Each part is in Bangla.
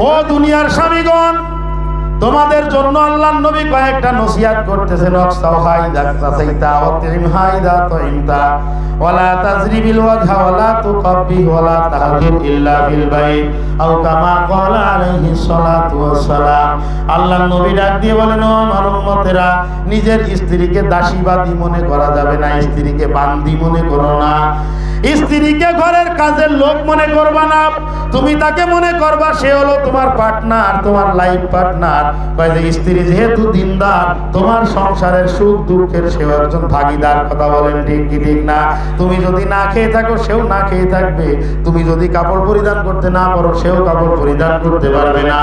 ও দুনিয়ার স্বামীগণ, তোমাদের জন্য আল্লাহর নবী কয়েকটা নসিহত করতেছেন। ওয়াকসাও হাইদা তাসাইতা ওয়াতিম হাইদা তাইমতা ওয়ালা তাজরিবিল ওয়াজহা ওয়ালা তুকাব্বিহ ওয়ালা তাহজুর ইল্লা বিল বাইত আও কামা ক্বালা আলাইহিস সালাতু ওয়াস সালাম। আল্লাহর নবী ডাক দিয়ে বলেন, ও আমার উম্মতেরা, নিজের স্ত্রীকে দাসীবাদী মনে করা যাবে না, স্ত্রীকে বান্দি মনে করো না, স্ত্রীকে ঘরের কাজের লোক মনে করবা না। তুমি তাকে মনে করবা সে হলো তোমার পার্টনার, তোমার লাইফ পার্টনার। কয় যে স্ত্রী যেহেতু দিনদার, তোমার সংসারের সুখ দুঃখের সেও একজন ভাগীদার। কথা বলেন ঠিক কি ঠিক না? তুমি যদি না খেয়ে থাকো সেও না খেয়ে থাকবে, তুমি যদি কাপড় পরিধান করতে না পারো সেও কাপড় পরিধান করতে পারবে না।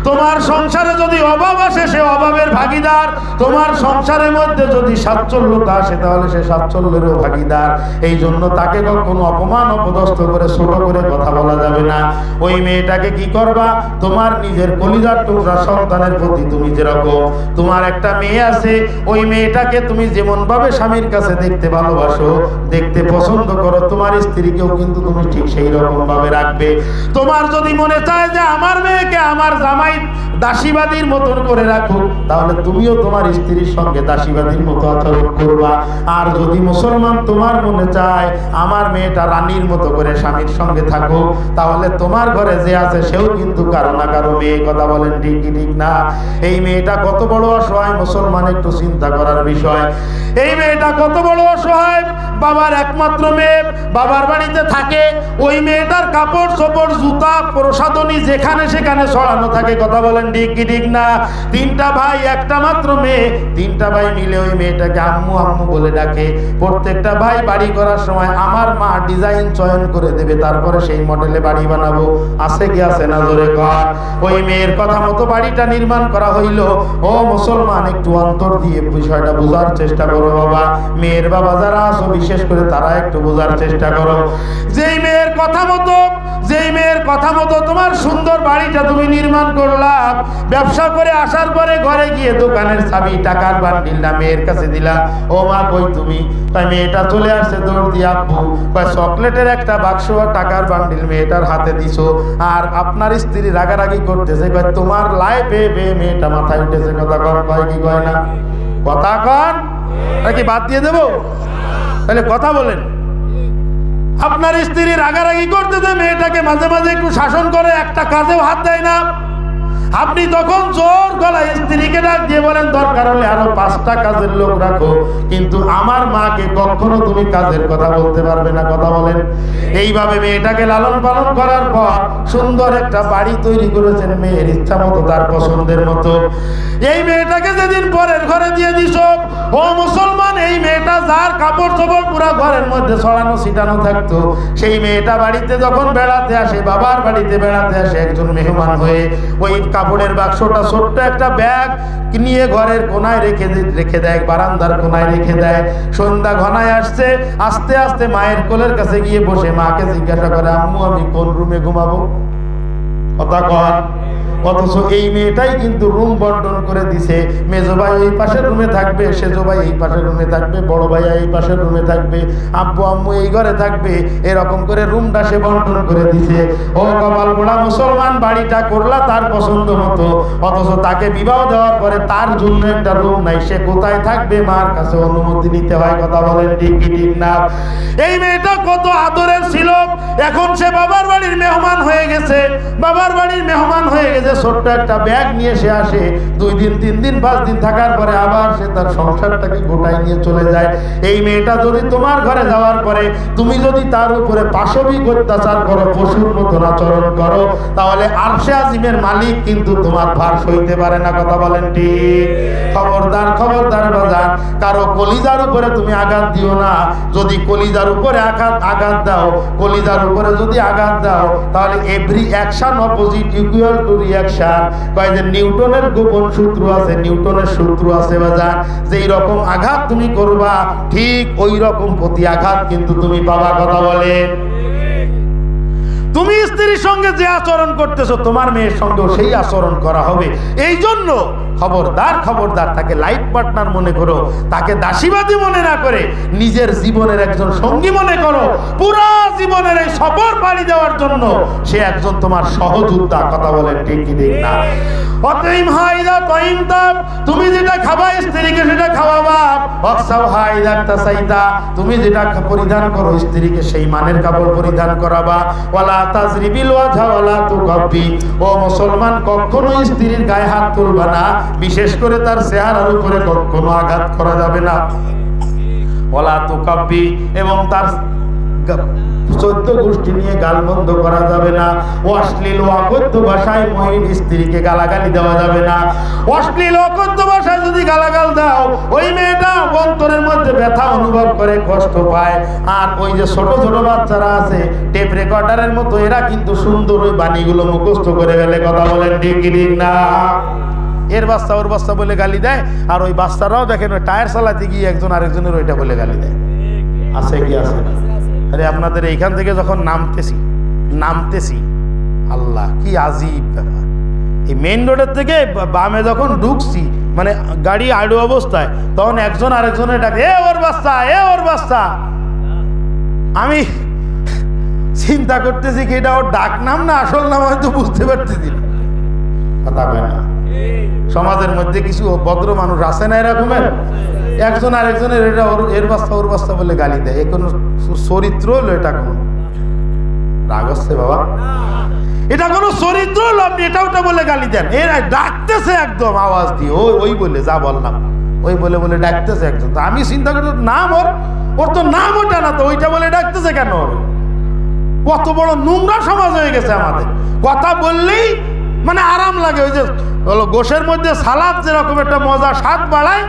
তোমার সংসারে যদি অভাব আসে সে অভাবের ভাগীদার, তোমার সংসারের মধ্যে যদি সাচ্ছল্যতা আসে তাহলে সে সাচ্ছল্যেরও ভাগীদার। এই জন্য তাকে কোনো অপমান অপদস্থ করে ছোট করে কথা বলা যাবে না। ওই মেয়েটাকে কি করবা, তোমার নিজের কলিজার টুকরা সন্তানের প্রতি তুমি যেরকম, তোমার একটা মেয়ে আছে, ওই মেয়েটাকে তুমি যেমন ভাবে স্বামীর কাছে দেখতে ভালোবাসো, দেখতে পছন্দ করো, তোমার স্ত্রীকেও কিন্তু তুমি ঠিক সেই রকম ভাবে রাখবে। তোমার যদি মনে চায় যে আমার মেয়েকে আমার জামাই দাসীবাদীর মতন করে রাখো, তাহলে তুমিও তোমার স্ত্রীর সঙ্গে দাসীবাদীর মতো আচরণ করবা। আর যদি মুসলমান তোমার মনে চায় আমার মেয়েটা রানীর মতো করে স্বামীর সঙ্গে থাকো, তাহলে তোমার ঘরে যে আছে সেও কিন্তু কারো না কারো মেয়ে। কথা বলেন ঠিক কি ঠিক না? এই মেয়েটা কত বড় অসহায়, মুসলমান একটু চিন্তা করার বিষয়। এই মেয়েটা কত বড় অসহায়, বাবার একমাত্র মেয়ে, বাবার বাড়িতে থাকে। ওই মেয়েটার কাপড় চোপড় জুতা প্রসাধনী যেখানে সেখানে ছড়ানো থাকে। কথা বলেন ঠিক কি ঠিক না? তিনটা ভাই, একটা মাত্র মেয়ে, তিনটা ভাই মিলে ওই মেয়েটাকে আম্মু আম্মু বলে ডাকে। প্রত্যেকটা ভাই বাড়ি করার সময় আমার মা ডিজাইন চয়ন করে দেবে, তারপরে সেই মডেলে বাড়ি বানাবো। আছে কি আছে না? জোরে কর। ওই মেয়ের কথা মতো বাড়িটা নির্মাণ করা হইল। ও মুসলমান, একটু অন্তর দিয়ে বিষয়টা বোঝার চেষ্টা করো বাবা। মেয়ের বাবা যারা আছো বিশেষ করে তারা একটু বোঝার চেষ্টা করো। যেই মেয়ের কথা মতো তোমার সুন্দর বাড়িটা তুমি নির্মাণ করলা, ব্যবসা করে আসার পরে ঘরে গিয়ে দোকানের চাবি টাকার বান্ডিলটা মেয়ের কাছে দিলা। ও মা কই তুমি? তাই মেয়েটা চলে আসছে দৌড় দিয়ে, আব্বু কয় চকলেটের একটা বাক্স আর টাকার বান্ডিল মেয়েটার হাতে দিছো। আর আপনার স্ত্রী রাগারাগি করতেছে, কয় তোমার লাইফে মেয়েটা মাথায় উঠেছে। কথা কন, কয় কি কয় না? কথা কন নাকি বাদ দিয়ে দেবো? তাহলে কথা বলেন। আপনার স্ত্রী রাগারাগি করতেছে, মেয়েটাকে মাঝে মাঝে একটু শাসন করে, একটা কাজেও হাত দেয় না। আপনি তখন জোর গলায় স্ত্রীকে ডাক দিয়ে বলেন, দরকার হলে আরো 5টা কাজের লোক রাখো, কিন্তু আমার মাকে কখনো তুমি কাজের কথা বলতে পারবে না। কথা বলেন। এইভাবে মেয়েটাকে লালন পালন করার পর সুন্দর একটা বাড়ি তৈরি করেছেন মেয়ের ইচ্ছা মতো, তার পছন্দের মতো। এই মেয়েটাকে যেদিন পরের ঘরে দিয়ে দিস, ও মুসলমান, এই মেয়েটা যার কাপড় চোপড় পুরা ঘরের মধ্যে ছড়ানো ছিটানো থাকতো, সেই মেয়েটা বাড়িতে যখন বেড়াতে আসে, বাবার বাড়িতে বেড়াতে আসে একজন মেহমান হয়ে, ওই কাপড়ের বাক্সটা ছোট্ট একটা ব্যাগ নিয়ে ঘরের কোনায় রেখে দেয়, বারান্দার কোনায় রেখে দেয়। সন্ধ্যা ঘনায় আসছে, আস্তে আস্তে মায়ের কোলের কাছে গিয়ে বসে মাকে জিজ্ঞাসা করে, আম্মু আমি কোন রুমে ঘুমাবো? কথা কন। অথচ এই মেয়েটাই কিন্তু রুম বন্টন করে দিছে। মেজো ভাই এই পাশের রুমে থাকবে, সেজো ভাই এই পাশের রুমে থাকবে, বড় ভাই এই পাশের রুমে থাকবে, আব্বু আম্মু এই ঘরে থাকবে, এরকম করে রুমটা সে বন্টন করে দিছে। ও কপাল পোড়া মুসলমান, বাড়িটা করলা তার পছন্দ মতো, অথচ তাকে বিবাহ দেওয়ার পরে তার জন্য একটা রুম নাই। সে কোথায় থাকবে? মার কাছে অনুমতি নিতে হয়। কথা বলেন ঠিক কি ঠিক না? এই মেয়েটা কত আদরের ছিল, এখন সে বাবার বাড়ির মেহমান হয়ে গেছে। বাবার বাড়ির মেহমান হয়ে গেছে, ছোট্ট একটা ব্যাগ নিয়ে সে আসে। 2 দিন 3 দিন 5 দিন থাকার পরে আবার সে তার সংসারটাকে গোটায় নিয়ে চলে যায়। এই মেয়েটা যদি তোমার ঘরে যাওয়ার পরে তুমি যদি তার উপরে পাশবিক অত্যাচার করো, পশুর মতো আচরণ করো, তাহলে আরশে আজিমের মালিক কিন্তু তোমার ভার সইতে পারে না। কথা বলেন ঠিক? খবরদার খবরদার বাজান, কারো কলিজার উপরে তুমি আঘাত দিও না। যদি কলিজার উপরে আঘাত দাও, কলিজার উপরে যদি আঘাত দাও, তাহলে every action opposite equal to reaction. কয় যে নিউটনের গোপন সূত্র আছে, নিউটনের সূত্র আছে বাজান, যে রকম আঘাত তুমি করবা ঠিক ওই রকম প্রতি আঘাত কিন্তু তুমি পাবা। কথা বলে তুমি স্ত্রীর সঙ্গে যে আচরণ করতেছো তোমার মেয়ের সঙ্গেও সেই আচরণ করা হবে। এই জন্য খবরদার খবরদার, তাকে লাইফ পার্টনার মনে করো, তাকে দাসীবাদী মনে না করে নিজের জীবনের একজন সঙ্গী মনে করো। পুরা জীবনের এই সফর পাড়ি দেওয়ার জন্য সে একজন তোমার সহযোদ্ধা। কথা বলেন ঠিক কি ঠিক না? অতএব হাইদা তইম তাপ, তুমি যেটা খাবা স্ত্রীকে সেটা খাওয়াবা। অক্সাও হাইদা তাসাইতা, তুমি যেটা পরিধান করো স্ত্রীকে সেই মানের কাপড় পরিধান করাবা। ওয়ালা তাজরিবিল ওয়াজহা ওয়ালা তুকাব্বি, ও মুসলমান কখনো স্ত্রীর গায়ে হাত তুলবা না, বিশেষ করে তার চেহারার উপরে কখনো আঘাত করা যাবে না। ওয়ালা তুকাব্বি, এবং তার 14 গোষ্ঠী নিয়ে গালমন্দ করা যাবে না। অশ্লীল অকথ্য ভাষায় মহিলা স্ত্রীকে গালাগালি দেওয়া যাবে না। অশ্লীল অকথ্য ভাষায় যদি গালাগাল দাও, ওই মেয়েটা অন্তরের মধ্যে ব্যথা অনুভব করে, কষ্ট পায়। আর ওই যে ছোট ছোট বাচ্চারা আছে টেপ রেকর্ডারের মতো, এরা কিন্তু সুন্দর ওই বাণীগুলো মুখস্থ করে ফেলে। কথা বলেন ঠিক কি ঠিক না? এর বাচ্চা ওর বাচ্চা বলে গালি দেয়, আর ওই বাচ্চারাও দেখেন ওই টায়ার চালাতে গিয়ে একজন আরেকজনের ওইটা বলে গালি দেয়। আছে কি আছে না? আরে আপনাদের এইখান থেকে যখন নামতেছি আল্লাহ কি আজীব ব্যাপার। এই মেইন রোডের থেকে বামে যখন ঢুকছি, মানে গাড়ি আড়ু অবস্থায়, তখন একজন আরেকজনের ডাকে, এ ওর বাচ্চা, এ ওর বাচ্চা। আমি চিন্তা করতেছি কি এটা ওর ডাক নাম না আসল নাম, হয়তো বুঝতে পারতেছি না। কথা বলে না, সমাজের মধ্যে কিছু ভদ্র মানুষ আছে না এরকমের, একজন আরেকজনের এটা এর বাচ্চা ওর বাচ্চা বলে গালি দেয়। এ কোনো চরিত্র হলো? এটা কোনো রাগ হচ্ছে বাবা? এটা কোনো চরিত্র হলো? আপনি এটা ওটা বলে গালি দেন। এরা ডাকতেছে একদম আওয়াজ দিয়ে, ওই বলে যা বললাম, ওই বলে বলে ডাকতেছে একজন। তো আমি চিন্তা করি নাম ওর তো নাম ওটা না, তো ওইটা বলে ডাকতেছে কেন? কত বড় নোংরা সমাজ হয়ে গেছে আমাদের। কথা বললেই মানে আরাম লাগে। ওই যে হলো গোশের মধ্যে সালাদ যেরকম একটা মজা স্বাদ বাড়ায়,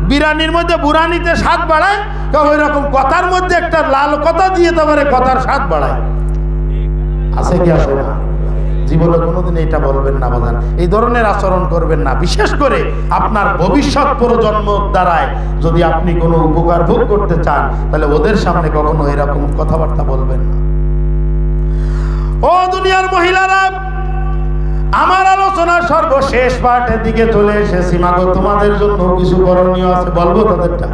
বিরিয়ানির মধ্যে বুরানিতে স্বাদ বাড়ায়, ওই রকম কথার মধ্যে একটা লাল কথা দিয়ে তারপরে কথার স্বাদ বাড়ায়। আছে কি আছে না? জীবনে কোনোদিন এটা বলবেন না বাজান, এই ধরনের আচরণ করবেন না। বিশেষ করে আপনার ভবিষ্যৎ প্রজন্ম দ্বারায় যদি আপনি কোনো উপকার ভোগ করতে চান, তাহলে ওদের সামনে কখনো এরকম কথাবার্তা বলবেন না। ও দুনিয়ার মহিলারা, আমার আলোচনার সর্বশেষ পার্টের দিকে চলে এসেছি। মাগো তোমাদের জন্য কিছু করণীয় আছে, বলবো তাদেরটা?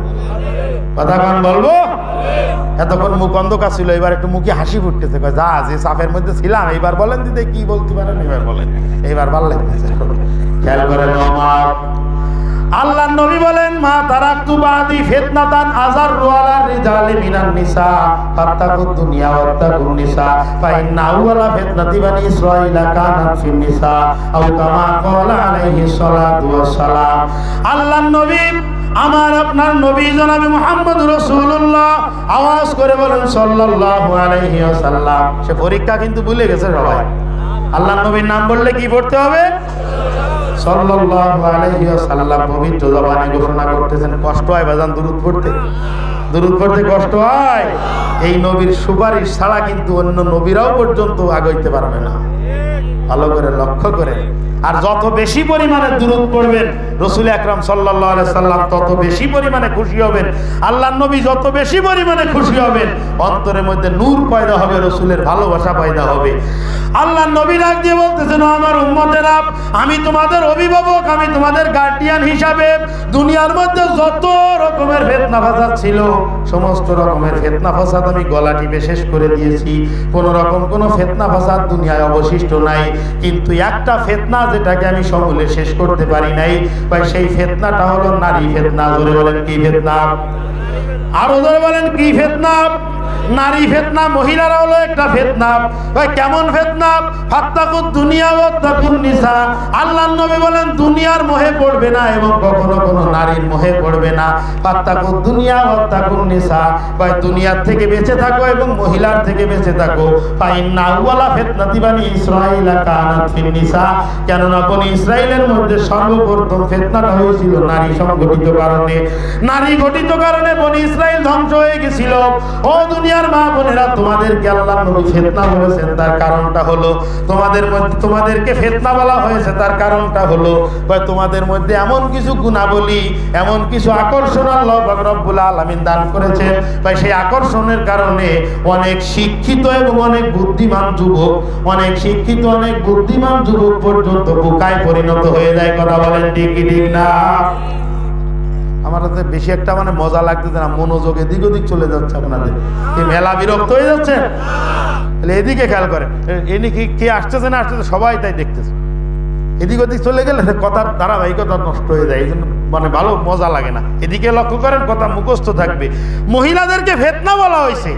কথা কান বলবো? এতক্ষণ মুখ অন্ধকার ছিল, এবার একটু মুখে হাসি ফুটতেছে। যা যে চাপের মধ্যে ছিলাম, এইবার বলেন দিদি কি বলতে পারেন, এবার বলেন, এইবার ভালো লাগতেছে। খেয়াল করেন আমার আল্লাহ নবী বলেন, মা তারাকতু বাদি ফিতনাতান আযাররু আলার রিজালি মিনান নিসা ফাত্তাকুদ দুনিয়া ওয়াত্তাকুন নিসা ফাইন্না আউয়ালা ফিতনাতি বানি ইসরাঈলা কানাত ফিন নিসা আও কামা ক্বালা আলাইহিস সালাতু ওয়াস সালাম। আল্লাহ নবী, আমার আপনার নবী জনাবে মুহাম্মদ রাসূলুল্লাহ আওয়াজ করে বলেন সাল্লাল্লাহু আলাইহি ওয়াসাল্লাম। সে পরীক্ষা কিন্তু ভুলে গেছে সবাই। আল্লাহ নবীর নাম বললে কি পড়তে হবে? সাল্লাল্লাহু আলাইহি ওয়াসাল্লাম পবিত্র জবানে ঘোষণা করতেছেন। কষ্ট হয় বাজান দুরূদ পড়তে? দুরূদ পড়তে কষ্ট হয়। এই নবীর সুপারিশ ছাড়া কিন্তু অন্য নবীরাও পর্যন্ত আগাইতে পারবে না। ভালো করে লক্ষ্য করেন। আর যত বেশি পরিমাণে দুরূদ পড়বেন রাসূল আকরাম সাল্লাল্লাহু আলাইহি সাল্লাম তত বেশি পরিমাণে খুশি হবেন। আল্লাহর নবী যত বেশি পরিমাণে খুশি হবেন, অন্তরের মধ্যে নূর পয়দা হবে, রাসূলের ভালোবাসা পয়দা হবে। আল্লাহর নবী ডাক দিয়ে বলতেছেন, আমার উম্মতেরা, আমি তোমাদের অভিভাবক, আমি তোমাদের গার্ডিয়ান হিসাবে দুনিয়ার মধ্যে যত রকমের ফিতনা ফাসাদ ছিল, সমস্ত রকমের ফিতনা ফাসাদ আমি গলা টিপে শেষ করে দিয়েছি। কোন রকম কোনো ফিতনা ফাসাদ দুনিয়ায় অবশিষ্ট নাই। কিন্তু একটা ফিতনা যেটাকে আমি সমূলে শেষ করতে পারি নাই, ভাই সেই ফিতনাটা হলো নারী ফিতনা। জোরে বলেন কি ফিতনা? আরো জোরে বলেন কি ফিতনা? নারী ফিতনা, মহিলারা হলো একটা ফিতনা। ভাই কেমন ফিতনা? ফাত্তাকুদ দুনিয়া ওয়াত্তাকুন নিসা। আল্লাহর নবী বলেন দুনিয়ার মোহে পড়বে না এবং কখনো কোনো নারীর মোহে পড়বে না। ফাত্তাকুদ দুনিয়া ওয়াত্তাকুন নিসা। ভাই দুনিয়ার থেকে বেঁচে থাকো এবং মহিলার থেকে বেঁচে থাকো। ফাইন্না আউয়ালা ফিতনাতি বানি ইসরাঈলা কানাত ফিন নিসা। কেন কেননা বনি ইসরাইলের মধ্যে সর্বপ্রথম ফিতনাটা হয়েছিল নারী সংগঠিত কারণে। নারী গঠিত কারণে বনি ইসরাইল ধ্বংস হয়ে গেছিল। ও দুনিয়ার মা বোনেরা, তোমাদেরকে আল্লাহ নবী ফিতনা বলেছেন, তার কারণটা হলো তোমাদেরকে ফিতনা বলা হয়েছে, তার কারণটা হলো তোমাদের মধ্যে এমন কিছু গুণাবলী, এমন কিছু আকর্ষণ আল্লাহ পাক রব্বুল আলামিন দান করেছেন, সেই আকর্ষণের কারণে অনেক শিক্ষিত এবং অনেক বুদ্ধিমান যুবক, অনেক শিক্ষিত অনেক বুদ্ধিমান যুবক পর্যন্ত বোকায় পরিণত হয়ে যায়। কথা বলেন ঠিক কি ঠিক না? আমার তো বেশি একটা মজা লাগতেছে না, মনোযোগ এদিক ওদিক চলে যাচ্ছে আপনাদের। কি মেলা বিরক্ত হয়ে যাচ্ছে? তাহলে এদিকে খেয়াল করেন, এদিকে কে আসতেছে না আসতেছে সবাই তাই দেখতেছে। এদিক ওদিক চলে গেলে কথার ধারাবাহিকতা নষ্ট হয়ে যায়, এই জন্য ভালো মজা লাগে না। এদিকে লক্ষ্য করেন, কথা মুখস্থ থাকবে। মহিলাদেরকে ফিতনা বলা হয়েছে।